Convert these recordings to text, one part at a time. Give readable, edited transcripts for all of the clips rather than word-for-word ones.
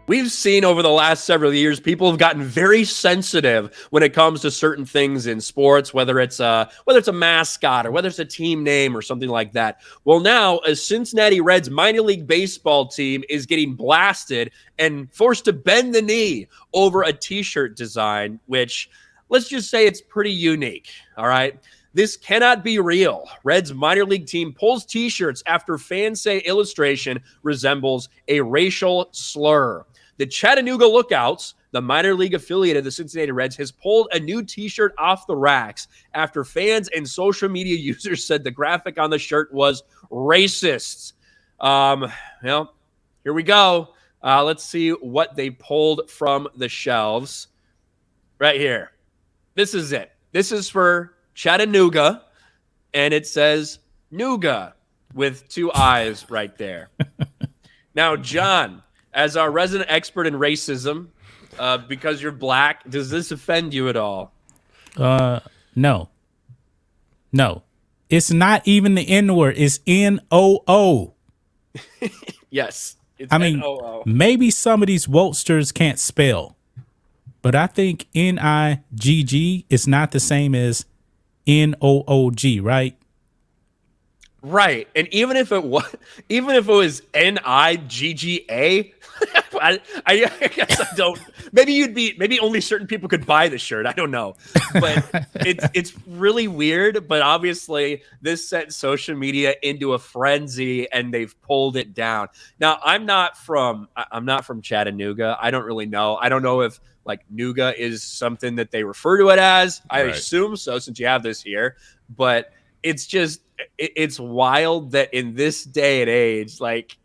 we've seen over the last several years, people have gotten very sensitive when it comes to certain things in sports, whether it's a mascot or whether it's a team name or something like that. Well, now a Cincinnati Reds minor league baseball team is getting blasted and forced to bend the knee over a T-shirt design, which let's just say it's pretty unique. All right. This cannot be real. Reds minor league team pulls T-shirts after fans say illustration resembles a racial slur. The Chattanooga Lookouts, the minor league affiliate of the Cincinnati Reds, has pulled a new T-shirt off the racks after fans and social media users said the graphic on the shirt was racist. Well, here we go. Let's see what they pulled from the shelves. Right here. This is it. This is for Chattanooga, and it says Nooga with two eyes right there. Now, John, as our resident expert in racism, because you're black, does this offend you at all? No. It's not even the N-word. It's N-O-O. Yes. It's N-O-O. Maybe some of these wokesters can't spell, but I think N-I-G-G is not the same as N-O-O-G, right? Right. And even if it was N-I-G-G-A, I guess I don't. Maybe only certain people could buy the shirt. I don't know. But it's really weird. But obviously, this sent social media into a frenzy, and they've pulled it down. Now, I'm not from Chattanooga. I don't really know. I don't know if like Nooga is something that they refer to it as. I assume so, since you have this here. But it's just it's wild that in this day and age, like,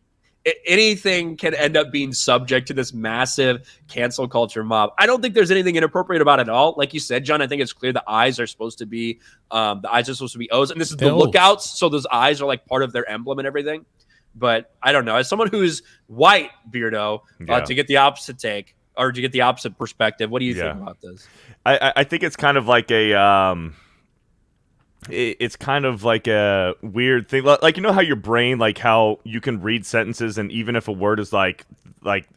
anything can end up being subject to this massive cancel culture mob. I don't think there's anything inappropriate about it at all. Like you said, John, I think it's clear the eyes are supposed to be O's, and this is the Lookouts, so those eyes are like part of their emblem and everything. But I don't know. As someone who's white, Beardo, to get the opposite take or to get the opposite perspective, what do you think about this? I think it's kind of like a it's kind of like a weird thing, like, you know how your brain, like how you can read sentences, and even if a word is like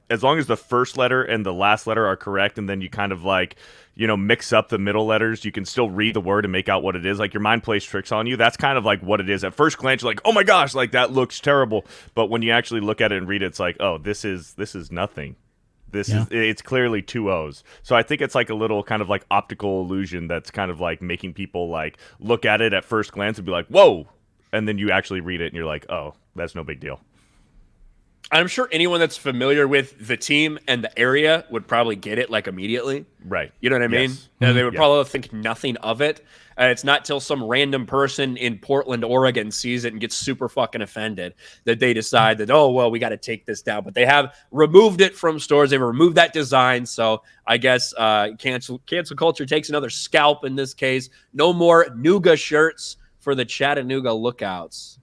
as long as the first letter and the last letter are correct, and then you kind of like, you know, mix up the middle letters, you can still read the word and make out what it is. Like, your mind plays tricks on you. That's kind of like what it is. At first glance, you're like, oh my gosh, like that looks terrible. But when you actually look at it and read it, it's like, oh, this is nothing. It's clearly two O's. So I think it's like a little kind of like optical illusion that's kind of like making people like look at it at first glance and be like, whoa. And then you actually read it and you're like, oh, that's no big deal. I'm sure anyone that's familiar with the team and the area would probably get it like immediately. Right. You know what I mean? They would probably think nothing of it. It's not till some random person in Portland, Oregon sees it and gets super fucking offended that they decide that, oh, well, we got to take this down. But they have removed it from stores. They've removed that design. So I guess cancel culture takes another scalp in this case. No more Nooga shirts for the Chattanooga Lookouts.